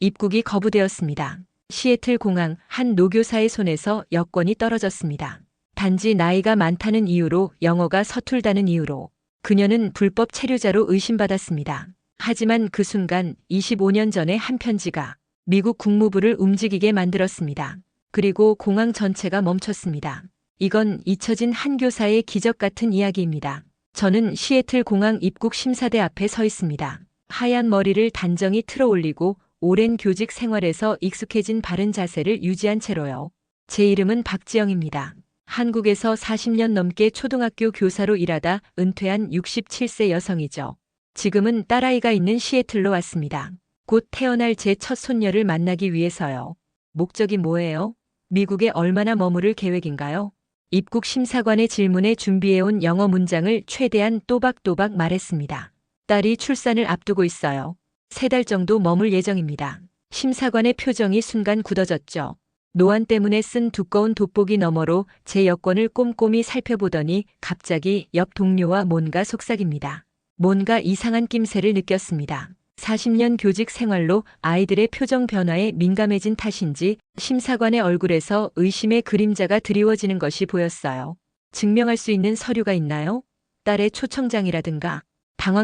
입국이 거부되었습니다. 시애틀 공항 한 노교사의 손에서 여권이 떨어졌습니다. 단지 나이가 많다는 이유로 영어가 서툴다는 이유로 그녀는 불법 체류자로 의심받았습니다. 하지만 그 순간 25년 전의 한 편지가 미국 국무부를 움직이게 만들었습니다. 그리고 공항 전체가 멈췄습니다. 이건 잊혀진 한 교사의 기적 같은 이야기입니다. 저는 시애틀 공항 입국 심사대 앞에 서 있습니다. 하얀 머리를 단정히 틀어 올리고 오랜 교직 생활에서 익숙해진 바른 자세를 유지한 채로요. 제 이름은 박지영입니다. 한국에서 40년 넘게 초등학교 교사로 일하다 은퇴한 67세 여성이죠. 지금은 딸아이가 있는 시애틀로 왔습니다. 곧 태어날 제 첫 손녀를 만나기 위해서요. 목적이 뭐예요? 미국에 얼마나 머무를 계획인가요? 입국 심사관의 질문에 준비해온 영어 문장을 최대한 또박또박 말했습니다. 딸이 출산을 앞두고 있어요. 3달 정도 머물 예정입니다. 심사관의 표정이 순간 굳어졌죠. 노안 때문에 쓴 두꺼운 돋보기 너머로 제 여권을 꼼꼼히 살펴보더니 갑자기 옆 동료와 뭔가 속삭입니다. 뭔가 이상한 낌새를 느꼈습니다. 40년 교직 생활로 아이들의 표정 변화에 민감해진 탓인지 심사관의 얼굴에서 의심의 그림자가 드리워지는 것이 보였어요. 증명할 수 있는 서류가 있나요? 딸의 초청장이라든가.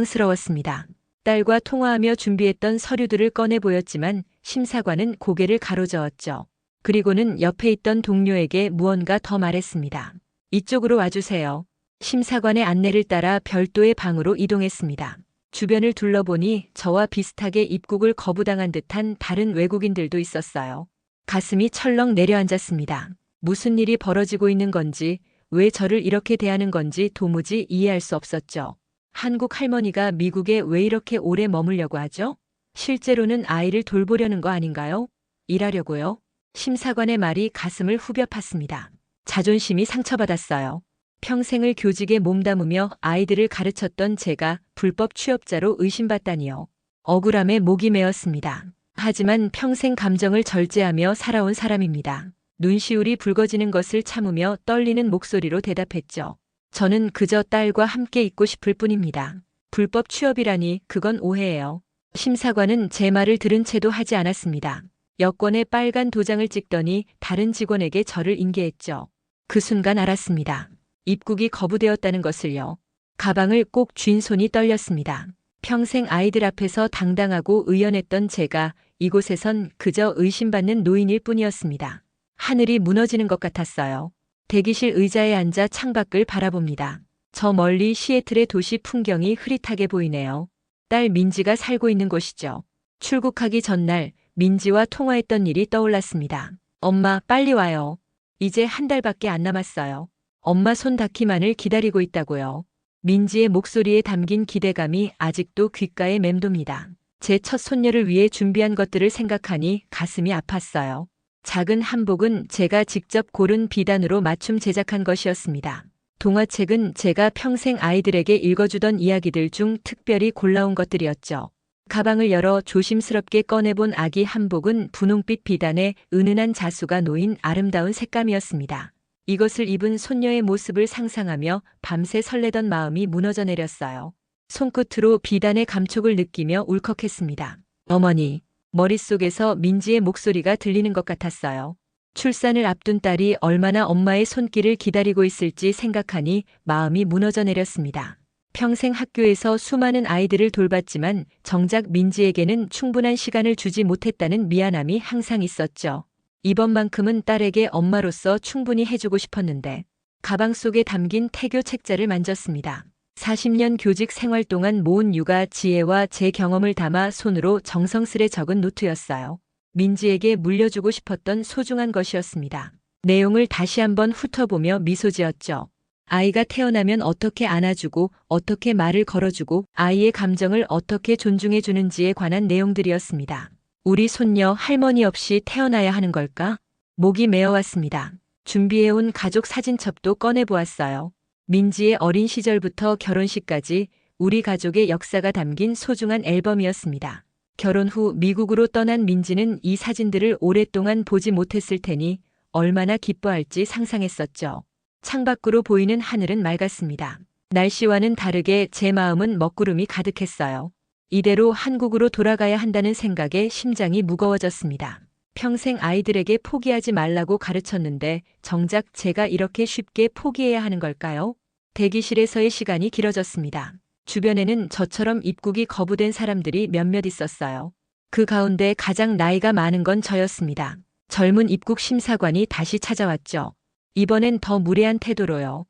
당황스러웠습니다. 딸과 통화하며 준비했던 서류들을 꺼내 보였지만 심사관은 고개를 가로저었죠. 그리고는 옆에 있던 동료에게 무언가 더 말했습니다. 이쪽으로 와주세요. 심사관의 안내를 따라 별도의 방으로 이동했습니다. 주변을 둘러보니 저와 비슷하게 입국을 거부당한 듯한 다른 외국인들도 있었어요. 가슴이 철렁 내려앉았습니다. 무슨 일이 벌어지고 있는 건지, 왜 저를 이렇게 대하는 건지 도무지 이해할 수 없었죠. 한국 할머니가 미국에 왜 이렇게 오래 머물려고 하죠? 실제로는 아이를 돌보려는 거 아닌가요? 일하려고요? 심사관의 말이 가슴을 후벼 팠습니다. 자존심이 상처받았어요. 평생을 교직에 몸담으며 아이들을 가르쳤던 제가 불법 취업자로 의심받다니요. 억울함에 목이 메었습니다. 하지만 평생 감정을 절제하며 살아온 사람입니다. 눈시울이 붉어지는 것을 참으며 떨리는 목소리로 대답했죠. 저는 그저 딸과 함께 있고 싶을 뿐입니다. 불법 취업이라니 그건 오해예요. 심사관은 제 말을 들은 채도 하지 않았습니다. 여권에 빨간 도장을 찍더니 다른 직원에게 저를 인계했죠. 그 순간 알았습니다. 입국이 거부되었다는 것을요. 가방을 꼭 쥔 손이 떨렸습니다. 평생 아이들 앞에서 당당하고 의연했던 제가 이곳에선 그저 의심받는 노인일 뿐이었습니다. 하늘이 무너지는 것 같았어요. 대기실 의자에 앉아 창밖을 바라봅니다. 저 멀리 시애틀의 도시 풍경이 흐릿하게 보이네요. 딸 민지가 살고 있는 곳이죠. 출국하기 전날 민지와 통화했던 일이 떠올랐습니다. 엄마, 빨리 와요. 이제 한 달밖에 안 남았어요. 엄마 손 닿기만을 기다리고 있다고요. 민지의 목소리에 담긴 기대감이 아직도 귓가에 맴돕니다. 제 첫 손녀를 위해 준비한 것들을 생각하니 가슴이 아팠어요. 작은 한복은 제가 직접 고른 비단으로 맞춤 제작한 것이었습니다. 동화책은 제가 평생 아이들에게 읽어주던 이야기들 중 특별히 골라온 것들이었죠. 가방을 열어 조심스럽게 꺼내본 아기 한복은 분홍빛 비단에 은은한 자수가 놓인 아름다운 색감이었습니다. 이것을 입은 손녀의 모습을 상상하며 밤새 설레던 마음이 무너져 내렸어요. 손끝으로 비단의 감촉을 느끼며 울컥했습니다. 어머니, 머릿속에서 민지의 목소리가 들리는 것 같았어요. 출산을 앞둔 딸이 얼마나 엄마의 손길을 기다리고 있을지 생각하니 마음이 무너져 내렸습니다. 평생 학교에서 수많은 아이들을 돌봤지만 정작 민지에게는 충분한 시간을 주지 못했다는 미안함이 항상 있었죠. 이번만큼은 딸에게 엄마로서 충분히 해주고 싶었는데 가방 속에 담긴 태교 책자를 만졌습니다. 40년 교직 생활 동안 모은 육아 지혜와 제 경험을 담아 손으로 정성스레 적은 노트였어요. 민지에게 물려주고 싶었던 소중한 것이었습니다. 내용을 다시 한번 훑어보며 미소 지었죠. 아이가 태어나면 어떻게 안아주고 어떻게 말을 걸어주고 아이의 감정을 어떻게 존중해주는지에 관한 내용들이었습니다. 우리 손녀 할머니 없이 태어나야 하는 걸까? 목이 메어왔습니다. 준비해온 가족 사진첩도 꺼내보았어요. 민지의 어린 시절부터 결혼식까지 우리 가족의 역사가 담긴 소중한 앨범이었습니다. 결혼 후 미국으로 떠난 민지는 이 사진들을 오랫동안 보지 못했을 테니 얼마나 기뻐할지 상상했었죠. 창밖으로 보이는 하늘은 맑았습니다. 날씨와는 다르게 제 마음은 먹구름이 가득했어요. 이대로 한국으로 돌아가야 한다는 생각에 심장이 무거워졌습니다. 평생 아이들에게 포기하지 말라고 가르쳤는데 정작 제가 이렇게 쉽게 포기해야 하는 걸까요? 대기실에서의 시간이 길어졌습니다. 주변에는 저처럼 입국이 거부된 사람들이 몇몇 있었어요. 그 가운데 가장 나이가 많은 건 저였습니다. 젊은 입국 심사관이 다시 찾아왔죠. 이번엔 더 무례한 태도로요.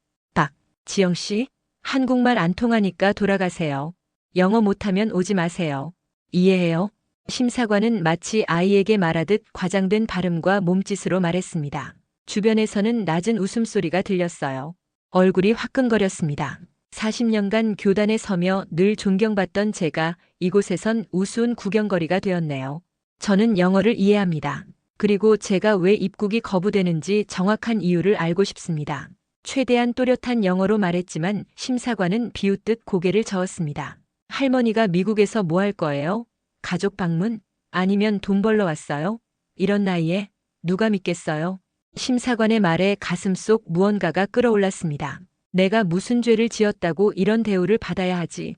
지영 씨, 한국말 안 통하니까 돌아가세요. 영어 못하면 오지 마세요. 이해해요? 심사관은 마치 아이에게 말하듯 과장된 발음과 몸짓으로 말했습니다. 주변에서는 낮은 웃음소리가 들렸어요. 얼굴이 화끈거렸습니다. 40년간 교단에 서며 늘 존경받던 제가 이곳에선 우스운 구경거리가 되었네요. 저는 영어를 이해합니다. 그리고 제가 왜 입국이 거부되는지 정확한 이유를 알고 싶습니다. 최대한 또렷한 영어로 말했지만 심사관은 비웃듯 고개를 저었습니다. 할머니가 미국에서 뭐 할 거예요? 가족 방문? 아니면 돈 벌러 왔어요? 이런 나이에 누가 믿겠어요? 심사관의 말에 가슴속 무언가가 끓어올랐습니다. 내가 무슨 죄를 지었다고 이런 대우를 받아야 하지?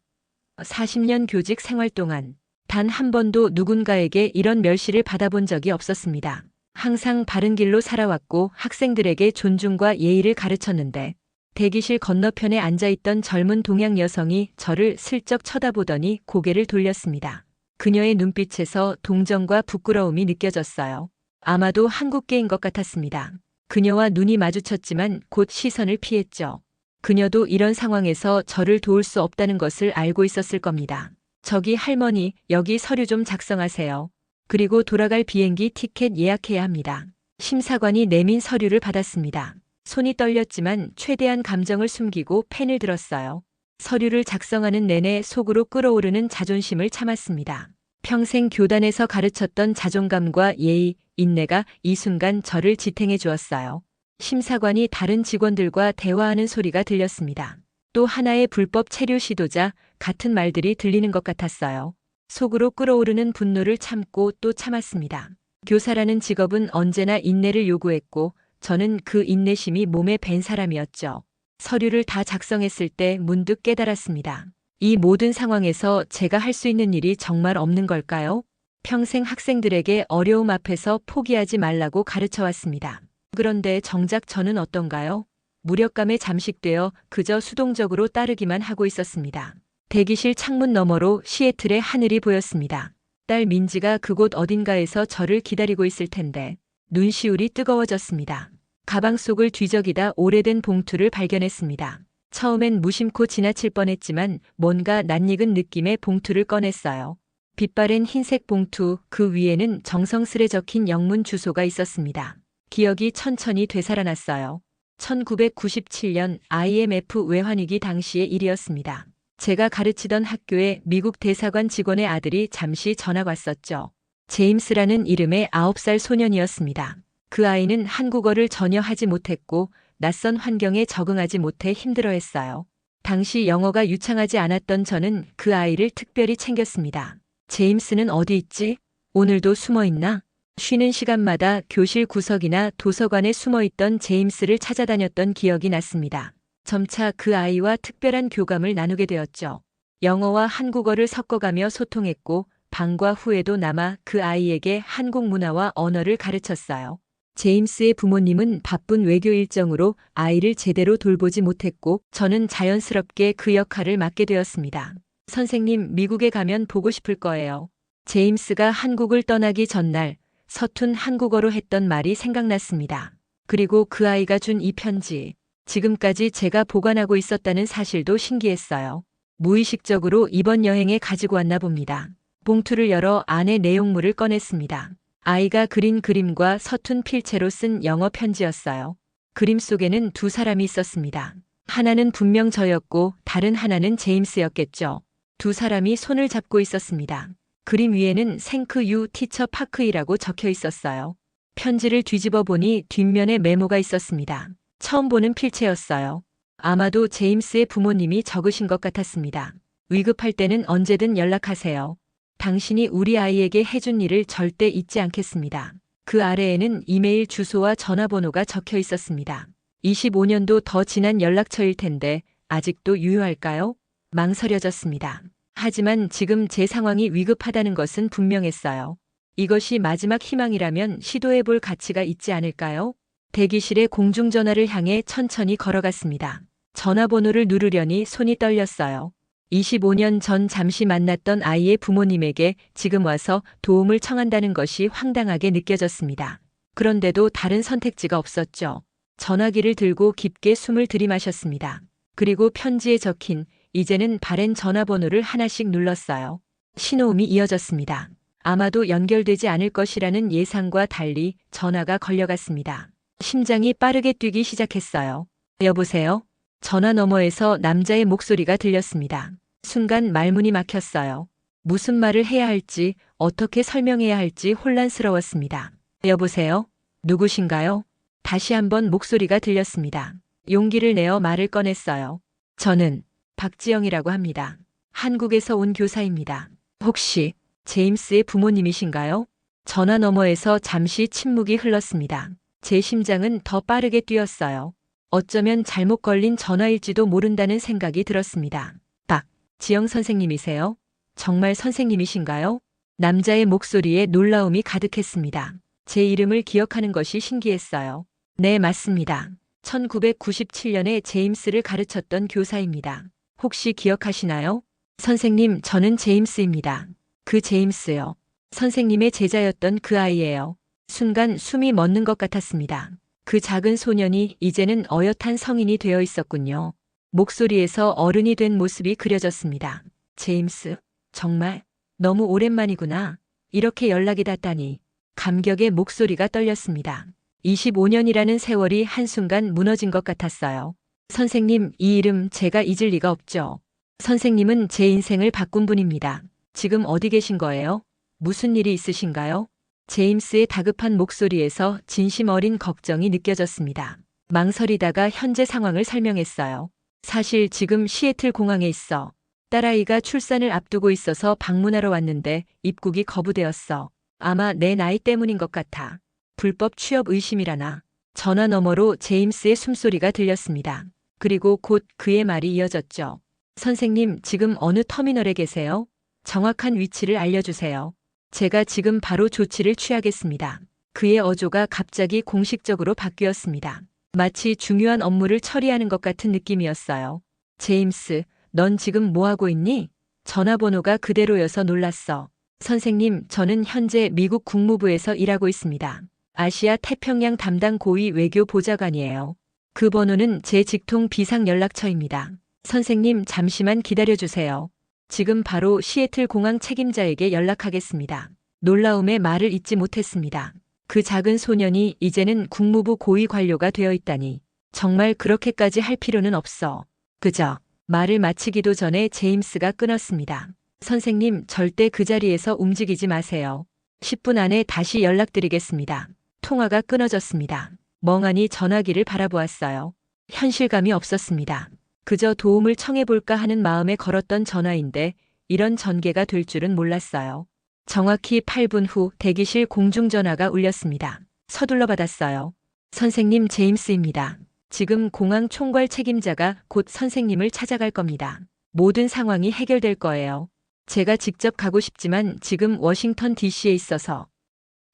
40년 교직 생활 동안 단 한 번도 누군가에게 이런 멸시를 받아본 적이 없었습니다. 항상 바른 길로 살아왔고 학생들에게 존중과 예의를 가르쳤는데 대기실 건너편에 앉아있던 젊은 동양 여성이 저를 슬쩍 쳐다보더니 고개를 돌렸습니다. 그녀의 눈빛에서 동정과 부끄러움이 느껴졌어요. 아마도 한국계인 것 같았습니다. 그녀와 눈이 마주쳤지만 곧 시선을 피했죠. 그녀도 이런 상황에서 저를 도울 수 없다는 것을 알고 있었을 겁니다. 저기 할머니, 여기 서류 좀 작성하세요. 그리고 돌아갈 비행기 티켓 예약해야 합니다. 심사관이 내민 서류를 받았습니다. 손이 떨렸지만 최대한 감정을 숨기고 펜을 들었어요. 서류를 작성하는 내내 속으로 끓어오르는 자존심을 참았습니다. 평생 교단에서 가르쳤던 자존감과 예의, 인내가 이 순간 저를 지탱해 주었어요. 심사관이 다른 직원들과 대화하는 소리가 들렸습니다. 또 하나의 불법 체류 시도자 같은 말들이 들리는 것 같았어요. 속으로 끓어오르는 분노를 참고 또 참았습니다. 교사라는 직업은 언제나 인내를 요구했고 저는 그 인내심이 몸에 밴 사람이었죠. 서류를 다 작성했을 때 문득 깨달았습니다. 이 모든 상황에서 제가 할 수 있는 일이 정말 없는 걸까요? 평생 학생들에게 어려움 앞에서 포기하지 말라고 가르쳐왔습니다. 그런데 정작 저는 어떤가요? 무력감에 잠식되어 그저 수동적으로 따르기만 하고 있었습니다. 대기실 창문 너머로 시애틀의 하늘이 보였습니다. 딸 민지가 그곳 어딘가에서 저를 기다리고 있을 텐데 눈시울이 뜨거워졌습니다. 가방 속을 뒤적이다 오래된 봉투를 발견했습니다. 처음엔 무심코 지나칠 뻔했지만 뭔가 낯익은 느낌의 봉투를 꺼냈어요. 빛바랜 흰색 봉투, 그 위에는 정성스레 적힌 영문 주소가 있었습니다. 기억이 천천히 되살아났어요. 1997년 IMF 외환위기 당시의 일이었습니다. 제가 가르치던 학교에 미국 대사관 직원의 아들이 잠시 전학 왔었죠. 제임스라는 이름의 9살 소년이었습니다. 그 아이는 한국어를 전혀 하지 못했고 낯선 환경에 적응하지 못해 힘들어했어요. 당시 영어가 유창하지 않았던 저는 그 아이를 특별히 챙겼습니다. 제임스는 어디 있지? 오늘도 숨어 있나? 쉬는 시간마다 교실 구석이나 도서관에 숨어 있던 제임스를 찾아다녔던 기억이 났습니다. 점차 그 아이와 특별한 교감을 나누게 되었죠. 영어와 한국어를 섞어가며 소통했고 방과 후에도 남아 그 아이에게 한국 문화와 언어를 가르쳤어요. 제임스의 부모님은 바쁜 외교 일정으로 아이를 제대로 돌보지 못했고 저는 자연스럽게 그 역할을 맡게 되었습니다. 선생님, 미국에 가면 보고 싶을 거예요. 제임스가 한국을 떠나기 전날 서툰 한국어로 했던 말이 생각났습니다. 그리고 그 아이가 준 이 편지. 지금까지 제가 보관하고 있었다는 사실도 신기했어요. 무의식적으로 이번 여행에 가지고 왔나 봅니다. 봉투를 열어 안에 내용물을 꺼냈습니다. 아이가 그린 그림과 서툰 필체로 쓴 영어 편지였어요. 그림 속에는 두 사람이 있었습니다. 하나는 분명 저였고 다른 하나는 제임스였겠죠. 두 사람이 손을 잡고 있었습니다. 그림 위에는 생크 유 티처 파크이라고 적혀 있었어요. 편지를 뒤집어 보니 뒷면에 메모가 있었습니다. 처음 보는 필체였어요. 아마도 제임스의 부모님이 적으신 것 같았습니다. 위급할 때는 언제든 연락하세요. 당신이 우리 아이에게 해준 일을 절대 잊지 않겠습니다. 그 아래에는 이메일 주소와 전화번호가 적혀 있었습니다. 25년도 더 지난 연락처일 텐데 아직도 유효할까요? 망설여졌습니다. 하지만 지금 제 상황이 위급하다는 것은 분명했어요. 이것이 마지막 희망이라면 시도해 볼 가치가 있지 않을까요? 대기실의 공중전화를 향해 천천히 걸어갔습니다. 전화번호를 누르려니 손이 떨렸어요. 25년 전 잠시 만났던 아이의 부모님에게 지금 와서 도움을 청한다는 것이 황당하게 느껴졌습니다. 그런데도 다른 선택지가 없었죠. 전화기를 들고 깊게 숨을 들이마셨습니다. 그리고 편지에 적힌 이제는 바랜 전화번호를 하나씩 눌렀어요. 신호음이 이어졌습니다. 아마도 연결되지 않을 것이라는 예상과 달리 전화가 걸려갔습니다. 심장이 빠르게 뛰기 시작했어요. 여보세요? 전화 너머에서 남자의 목소리가 들렸습니다. 순간 말문이 막혔어요. 무슨 말을 해야 할지, 어떻게 설명해야 할지 혼란스러웠습니다. 여보세요? 누구신가요? 다시 한번 목소리가 들렸습니다. 용기를 내어 말을 꺼냈어요. 저는 박지영이라고 합니다. 한국에서 온 교사입니다. 혹시 제임스의 부모님이신가요? 전화 너머에서 잠시 침묵이 흘렀습니다. 제 심장은 더 빠르게 뛰었어요. 어쩌면 잘못 걸린 전화일지도 모른다는 생각이 들었습니다. 박지영 선생님이세요? 정말 선생님이신가요? 남자의 목소리에 놀라움이 가득했습니다. 제 이름을 기억하는 것이 신기했어요. 네, 맞습니다. 1997년에 제임스를 가르쳤던 교사입니다. 혹시 기억하시나요? 선생님, 저는 제임스입니다. 그 제임스요. 선생님의 제자였던 그 아이예요. 순간 숨이 멎는 것 같았습니다. 그 작은 소년이 이제는 어엿한 성인이 되어 있었군요. 목소리에서 어른이 된 모습이 그려졌습니다. 제임스, 정말 너무 오랜만이구나. 이렇게 연락이 닿다니. 감격의 목소리가 떨렸습니다. 25년이라는 세월이 한순간 무너진 것 같았어요. 선생님, 이 이름 제가 잊을 리가 없죠. 선생님은 제 인생을 바꾼 분입니다. 지금 어디 계신 거예요? 무슨 일이 있으신가요? 제임스의 다급한 목소리에서 진심 어린 걱정이 느껴졌습니다. 망설이다가 현재 상황을 설명했어요. 사실 지금 시애틀 공항에 있어. 딸아이가 출산을 앞두고 있어서 방문하러 왔는데 입국이 거부되었어. 아마 내 나이 때문인 것 같아. 불법 취업 의심이라나. 전화 너머로 제임스의 숨소리가 들렸습니다. 그리고 곧 그의 말이 이어졌죠. 선생님, 지금 어느 터미널에 계세요? 정확한 위치를 알려주세요. 제가 지금 바로 조치를 취하겠습니다. 그의 어조가 갑자기 공식적으로 바뀌었습니다. 마치 중요한 업무를 처리하는 것 같은 느낌이었어요. 제임스, 넌 지금 뭐하고 있니? 전화번호가 그대로여서 놀랐어. 선생님, 저는 현재 미국 국무부에서 일하고 있습니다. 아시아 태평양 담당 고위 외교 보좌관이에요. 그 번호는 제 직통 비상연락처입니다. 선생님, 잠시만 기다려주세요. 지금 바로 시애틀 공항 책임자에게 연락하겠습니다. 놀라움에 말을 잇지 못했습니다. 그 작은 소년이 이제는 국무부 고위 관료가 되어 있다니. 정말 그렇게까지 할 필요는 없어. 그저 말을 마치기도 전에 제임스가 끊었습니다. 선생님, 절대 그 자리에서 움직이지 마세요. 10분 안에 다시 연락드리겠습니다. 통화가 끊어졌습니다. 멍하니 전화기를 바라보았어요. 현실감이 없었습니다. 그저 도움을 청해볼까 하는 마음에 걸었던 전화인데 이런 전개가 될 줄은 몰랐어요. 정확히 8분 후 대기실 공중전화가 울렸습니다. 서둘러 받았어요. 선생님, 제임스입니다. 지금 공항 총괄 책임자가 곧 선생님을 찾아갈 겁니다. 모든 상황이 해결될 거예요. 제가 직접 가고 싶지만 지금 워싱턴 DC에 있어서.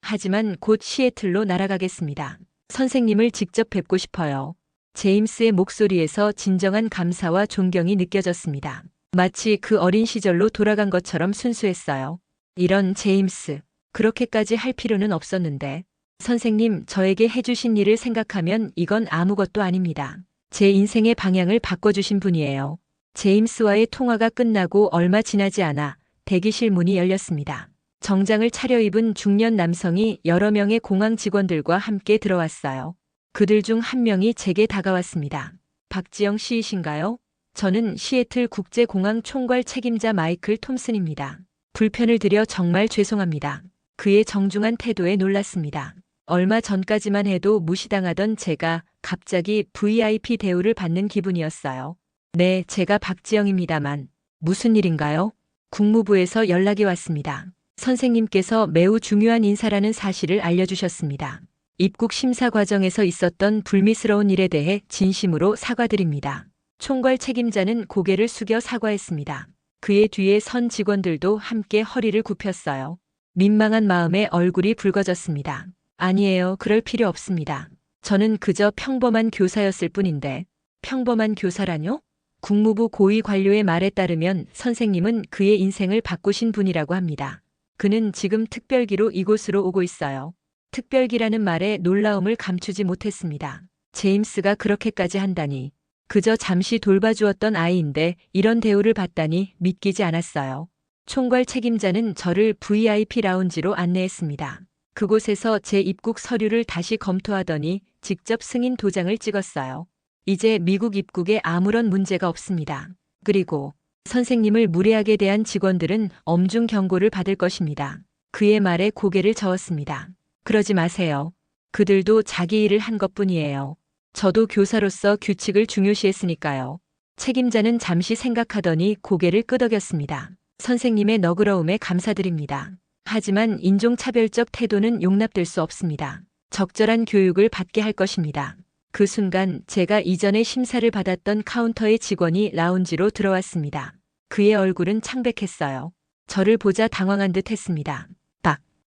하지만 곧 시애틀로 날아가겠습니다. 선생님을 직접 뵙고 싶어요. 제임스의 목소리에서 진정한 감사와 존경이 느껴졌습니다. 마치 그 어린 시절로 돌아간 것처럼 순수했어요. 이런 제임스, 그렇게까지 할 필요는 없었는데. 선생님, 저에게 해주신 일을 생각하면 이건 아무것도 아닙니다. 제 인생의 방향을 바꿔주신 분이에요. 제임스와의 통화가 끝나고 얼마 지나지 않아 대기실 문이 열렸습니다. 정장을 차려입은 중년 남성이 여러 명의 공항 직원들과 함께 들어왔어요. 그들 중 한 명이 제게 다가왔습니다. 박지영 씨이신가요? 저는 시애틀 국제공항 총괄 책임자 마이클 톰슨입니다. 불편을 드려 정말 죄송합니다. 그의 정중한 태도에 놀랐습니다. 얼마 전까지만 해도 무시당하던 제가 갑자기 VIP 대우를 받는 기분이었어요. 네, 제가 박지영입니다만. 무슨 일인가요? 국무부에서 연락이 왔습니다. 선생님께서 매우 중요한 인사라는 사실을 알려주셨습니다. 입국 심사 과정에서 있었던 불미스러운 일에 대해 진심으로 사과드립니다. 총괄 책임자는 고개를 숙여 사과했습니다. 그의 뒤에 선 직원들도 함께 허리를 굽혔어요. 민망한 마음에 얼굴이 붉어졌습니다. 아니에요. 그럴 필요 없습니다. 저는 그저 평범한 교사였을 뿐인데. 평범한 교사라뇨? 국무부 고위 관료의 말에 따르면 선생님은 그의 인생을 바꾸신 분이라고 합니다. 그는 지금 특별기로 이곳으로 오고 있어요. 특별기라는 말에 놀라움을 감추지 못했습니다. 제임스가 그렇게까지 한다니. 그저 잠시 돌봐주었던 아이인데 이런 대우를 받다니 믿기지 않았어요. 총괄 책임자는 저를 VIP 라운지로 안내했습니다. 그곳에서 제 입국 서류를 다시 검토하더니 직접 승인 도장을 찍었어요. 이제 미국 입국에 아무런 문제가 없습니다. 그리고 선생님을 무례하게 대한 직원들은 엄중 경고를 받을 것입니다. 그의 말에 고개를 저었습니다. 그러지 마세요. 그들도 자기 일을 한 것뿐이에요. 저도 교사로서 규칙을 중요시했으니까요. 책임자는 잠시 생각하더니 고개를 끄덕였습니다. 선생님의 너그러움에 감사드립니다. 하지만 인종차별적 태도는 용납될 수 없습니다. 적절한 교육을 받게 할 것입니다. 그 순간 제가 이전에 심사를 받았던 카운터의 직원이 라운지로 들어왔습니다. 그의 얼굴은 창백했어요. 저를 보자 당황한 듯 했습니다.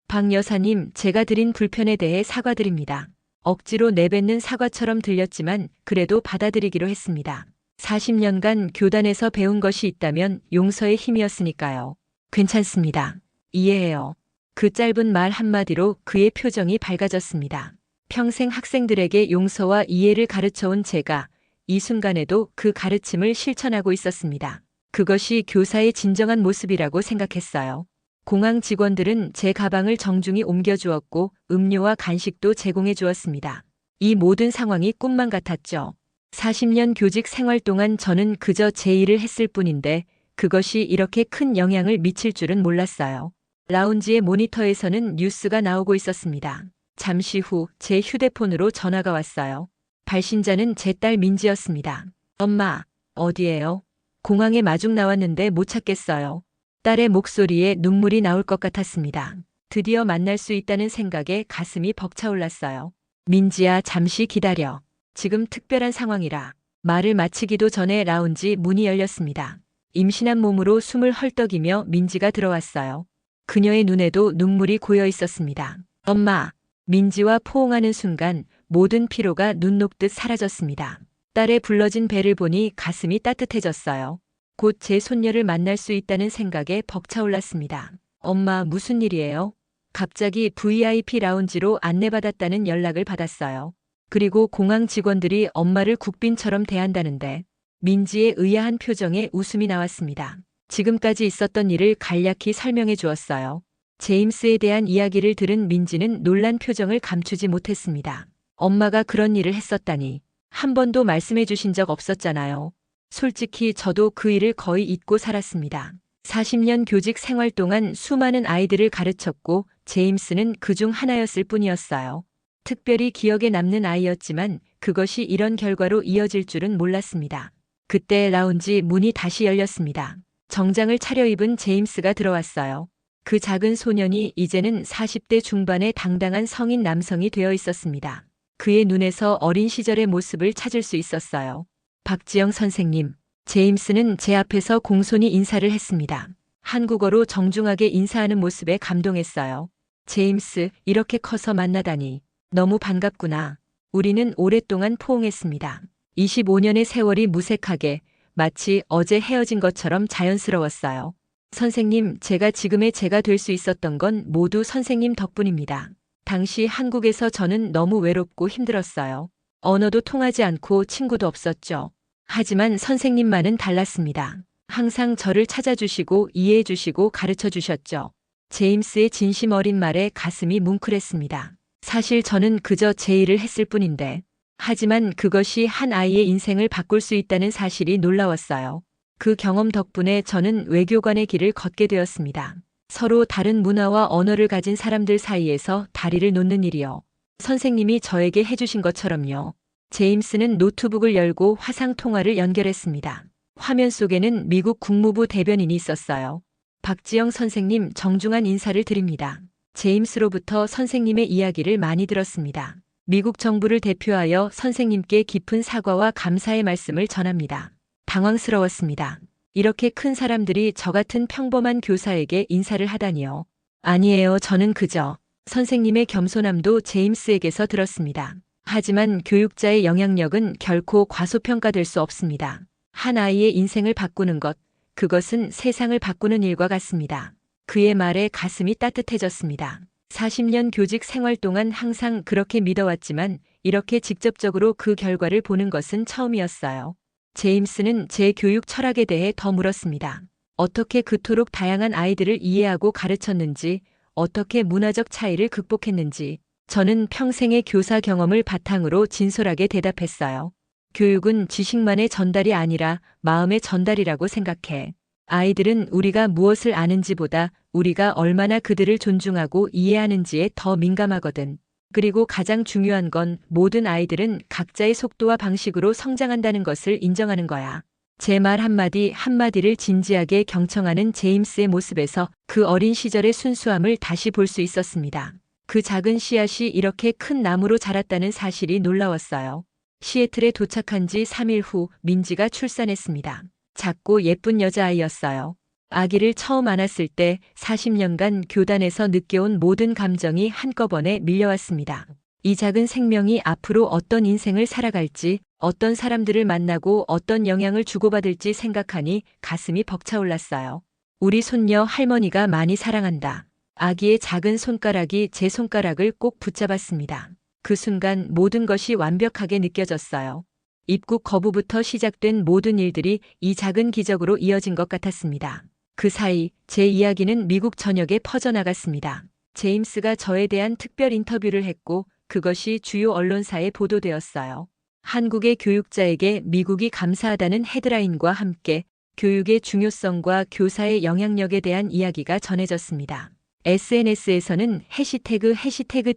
박 여사님, 제가 드린 불편에 대해 사과드립니다. 억지로 내뱉는 사과처럼 들렸지만 그래도 받아들이기로 했습니다. 40년간 교단에서 배운 것이 있다면 용서의 힘이었으니까요. 괜찮습니다. 이해해요. 그 짧은 말 한마디로 그의 표정이 밝아졌습니다. 평생 학생들에게 용서와 이해를 가르쳐온 제가 이 순간에도 그 가르침을 실천하고 있었습니다. 그것이 교사의 진정한 모습이라고 생각했어요. 공항 직원들은 제 가방을 정중히 옮겨주었고 음료와 간식도 제공해 주었습니다. 이 모든 상황이 꿈만 같았죠. 40년 교직 생활 동안 저는 그저 제 일을 했을 뿐인데 그것이 이렇게 큰 영향을 미칠 줄은 몰랐어요. 라운지의 모니터에서는 뉴스가 나오고 있었습니다. 잠시 후 제 휴대폰으로 전화가 왔어요. 발신자는 제 딸 민지였습니다. 엄마, 어디에요? 공항에 마중 나왔는데 못 찾겠어요. 딸의 목소리에 눈물이 나올 것 같았습니다. 드디어 만날 수 있다는 생각에 가슴이 벅차올랐어요. 민지야, 잠시 기다려. 지금 특별한 상황이라. 말을 마치기도 전에 라운지 문이 열렸습니다. 임신한 몸으로 숨을 헐떡이며 민지가 들어왔어요. 그녀의 눈에도 눈물이 고여 있었습니다. 엄마, 민지와 포옹하는 순간 모든 피로가 눈 녹듯 사라졌습니다. 딸의 불러진 배를 보니 가슴이 따뜻해졌어요. 곧 제 손녀를 만날 수 있다는 생각에 벅차올랐습니다. 엄마, 무슨 일이에요? 갑자기 VIP 라운지로 안내받았다는 연락을 받았어요. 그리고 공항 직원들이 엄마를 국빈처럼 대한다는데 민지의 의아한 표정에 웃음이 나왔습니다. 지금까지 있었던 일을 간략히 설명해 주었어요. 제임스에 대한 이야기를 들은 민지는 놀란 표정을 감추지 못했습니다. 엄마가 그런 일을 했었다니. 한 번도 말씀해 주신 적 없었잖아요. 솔직히 저도 그 일을 거의 잊고 살았습니다. 40년 교직 생활 동안 수많은 아이들을 가르쳤고 제임스는 그중 하나였을 뿐이었어요. 특별히 기억에 남는 아이였지만 그것이 이런 결과로 이어질 줄은 몰랐습니다. 그때 라운지 문이 다시 열렸습니다. 정장을 차려입은 제임스가 들어왔어요. 그 작은 소년이 이제는 40대 중반의 당당한 성인 남성이 되어 있었습니다. 그의 눈에서 어린 시절의 모습을 찾을 수 있었어요. 박지영 선생님, 제임스는 제 앞에서 공손히 인사를 했습니다. 한국어로 정중하게 인사하는 모습에 감동했어요. 제임스, 이렇게 커서 만나다니. 너무 반갑구나. 우리는 오랫동안 포옹했습니다. 25년의 세월이 무색하게 마치 어제 헤어진 것처럼 자연스러웠어요. 선생님, 제가 지금의 제가 될 수 있었던 건 모두 선생님 덕분입니다. 당시 한국에서 저는 너무 외롭고 힘들었어요. 언어도 통하지 않고 친구도 없었죠. 하지만 선생님만은 달랐습니다. 항상 저를 찾아주시고 이해해주시고 가르쳐주셨죠. 제임스의 진심 어린 말에 가슴이 뭉클했습니다. 사실 저는 그저 제 일을 했을 뿐인데, 하지만 그것이 한 아이의 인생을 바꿀 수 있다는 사실이 놀라웠어요. 그 경험 덕분에 저는 외교관의 길을 걷게 되었습니다. 서로 다른 문화와 언어를 가진 사람들 사이에서 다리를 놓는 일이요. 선생님이 저에게 해주신 것처럼요. 제임스는 노트북을 열고 화상 통화를 연결했습니다. 화면 속에는 미국 국무부 대변인이 있었어요. 박지영 선생님, 정중한 인사를 드립니다. 제임스로부터 선생님의 이야기를 많이 들었습니다. 미국 정부를 대표하여 선생님께 깊은 사과와 감사의 말씀을 전합니다. 당황스러웠습니다. 이렇게 큰 사람들이 저 같은 평범한 교사에게 인사를 하다니요. 아니에요. 저는 그저 선생님의 겸손함도 제임스에게서 들었습니다. 하지만 교육자의 영향력은 결코 과소평가될 수 없습니다. 한 아이의 인생을 바꾸는 것, 그것은 세상을 바꾸는 일과 같습니다. 그의 말에 가슴이 따뜻해졌습니다. 40년 교직 생활 동안 항상 그렇게 믿어왔지만 이렇게 직접적으로 그 결과를 보는 것은 처음이었어요. 제임스는 제 교육 철학에 대해 더 물었습니다. 어떻게 그토록 다양한 아이들을 이해하고 가르쳤는지, 어떻게 문화적 차이를 극복했는지, 저는 평생의 교사 경험을 바탕으로 진솔하게 대답했어요. 교육은 지식만의 전달이 아니라 마음의 전달이라고 생각해. 아이들은 우리가 무엇을 아는지보다 우리가 얼마나 그들을 존중하고 이해하는지에 더 민감하거든. 그리고 가장 중요한 건 모든 아이들은 각자의 속도와 방식으로 성장한다는 것을 인정하는 거야. 제 말 한마디 한마디를 진지하게 경청하는 제임스의 모습에서 그 어린 시절의 순수함을 다시 볼 수 있었습니다. 그 작은 씨앗이 이렇게 큰 나무로 자랐다는 사실이 놀라웠어요. 시애틀에 도착한 지 3일 후 민지가 출산했습니다. 작고 예쁜 여자아이였어요. 아기를 처음 안았을 때 40년간 교단에서 느껴온 모든 감정이 한꺼번에 밀려왔습니다. 이 작은 생명이 앞으로 어떤 인생을 살아갈지, 어떤 사람들을 만나고 어떤 영향을 주고받을지 생각하니 가슴이 벅차올랐어요. 우리 손녀 할머니가 많이 사랑한다. 아기의 작은 손가락이 제 손가락을 꼭 붙잡았습니다. 그 순간 모든 것이 완벽하게 느껴졌어요. 입국 거부부터 시작된 모든 일들이 이 작은 기적으로 이어진 것 같았습니다. 그 사이 제 이야기는 미국 전역에 퍼져나갔습니다. 제임스가 저에 대한 특별 인터뷰를 했고 그것이 주요 언론사에 보도되었어요. 한국의 교육자에게 미국이 감사하다는 헤드라인과 함께 교육의 중요성과 교사의 영향력에 대한 이야기가 전해졌습니다. SNS에서는 해시태그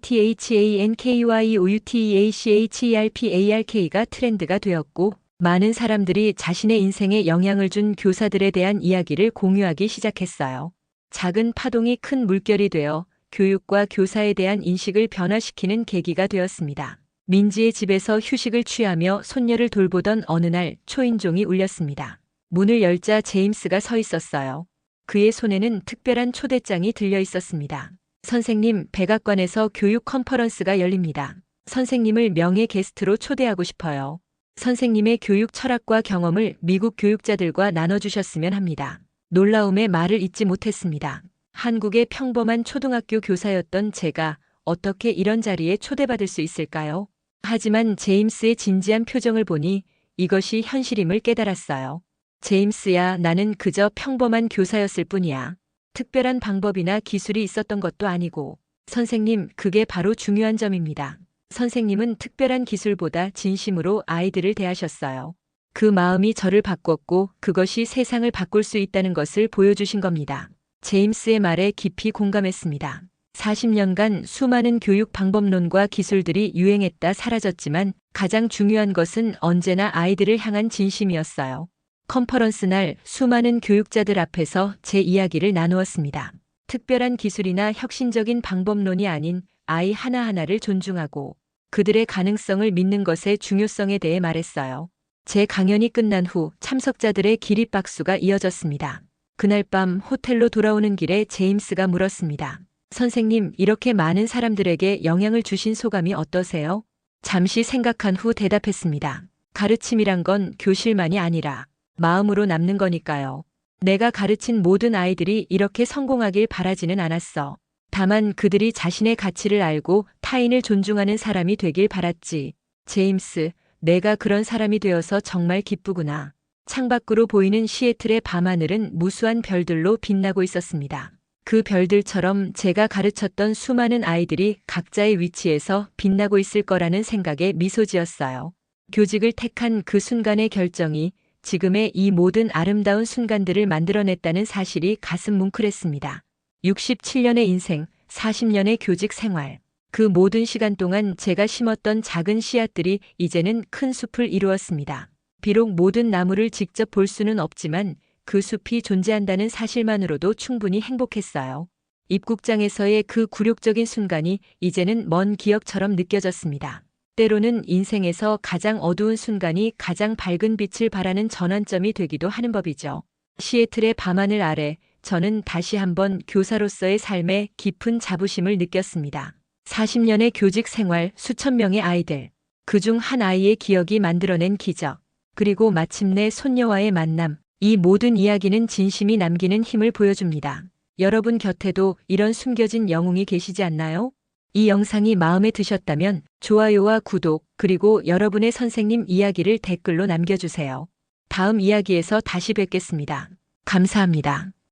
THANKYOUTEACHERPARK가 트렌드가 되었고 많은 사람들이 자신의 인생에 영향을 준 교사들에 대한 이야기를 공유하기 시작했어요. 작은 파동이 큰 물결이 되어 교육과 교사에 대한 인식을 변화시키는 계기가 되었습니다. 민지의 집에서 휴식을 취하며 손녀를 돌보던 어느 날 초인종이 울렸습니다. 문을 열자 제임스가 서 있었어요. 그의 손에는 특별한 초대장이 들려 있었습니다. 선생님, 백악관에서 교육 컨퍼런스가 열립니다. 선생님을 명예 게스트로 초대하고 싶어요. 선생님의 교육 철학과 경험을 미국 교육자들과 나눠주셨으면 합니다. 놀라움의 말을 잇지 못했습니다. 한국의 평범한 초등학교 교사였던 제가 어떻게 이런 자리에 초대받을 수 있을까요? 하지만 제임스의 진지한 표정을 보니 이것이 현실임을 깨달았어요. 제임스야, 나는 그저 평범한 교사였을 뿐이야. 특별한 방법이나 기술이 있었던 것도 아니고. 선생님, 그게 바로 중요한 점입니다. 선생님은 특별한 기술보다 진심으로 아이들을 대하셨어요. 그 마음이 저를 바꿨고 그것이 세상을 바꿀 수 있다는 것을 보여주신 겁니다. 제임스의 말에 깊이 공감했습니다. 40년간 수많은 교육 방법론과 기술들이 유행했다 사라졌지만 가장 중요한 것은 언제나 아이들을 향한 진심이었어요. 컨퍼런스 날 수많은 교육자들 앞에서 제 이야기를 나누었습니다. 특별한 기술이나 혁신적인 방법론이 아닌 아이 하나하나를 존중하고 그들의 가능성을 믿는 것의 중요성에 대해 말했어요. 제 강연이 끝난 후 참석자들의 기립박수가 이어졌습니다. 그날 밤 호텔로 돌아오는 길에 제임스가 물었습니다. 선생님, 이렇게 많은 사람들에게 영향을 주신 소감이 어떠세요? 잠시 생각한 후 대답했습니다. 가르침이란 건 교실만이 아니라 마음으로 남는 거니까요. 내가 가르친 모든 아이들이 이렇게 성공하길 바라지는 않았어. 다만 그들이 자신의 가치를 알고 타인을 존중하는 사람이 되길 바랐지. 제임스, 내가 그런 사람이 되어서 정말 기쁘구나. 창밖으로 보이는 시애틀의 밤하늘은 무수한 별들로 빛나고 있었습니다. 그 별들처럼 제가 가르쳤던 수많은 아이들이 각자의 위치에서 빛나고 있을 거라는 생각에 미소 지었어요. 교직을 택한 그 순간의 결정이 지금의 이 모든 아름다운 순간들을 만들어냈다는 사실이 가슴 뭉클했습니다. 67년의 인생, 40년의 교직 생활. 그 모든 시간 동안 제가 심었던 작은 씨앗들이 이제는 큰 숲을 이루었습니다. 비록 모든 나무를 직접 볼 수는 없지만 그 숲이 존재한다는 사실만으로도 충분히 행복했어요. 입국장에서의 그 굴욕적인 순간이 이제는 먼 기억처럼 느껴졌습니다. 때로는 인생에서 가장 어두운 순간이 가장 밝은 빛을 발하는 전환점이 되기도 하는 법이죠. 시애틀의 밤하늘 아래 저는 다시 한번 교사로서의 삶에 깊은 자부심을 느꼈습니다. 40년의 교직 생활, 수천 명의 아이들, 그중 한 아이의 기억이 만들어낸 기적, 그리고 마침내 손녀와의 만남, 이 모든 이야기는 진심이 남기는 힘을 보여줍니다. 여러분 곁에도 이런 숨겨진 영웅이 계시지 않나요? 이 영상이 마음에 드셨다면 좋아요와 구독, 그리고 여러분의 선생님 이야기를 댓글로 남겨주세요. 다음 이야기에서 다시 뵙겠습니다. 감사합니다.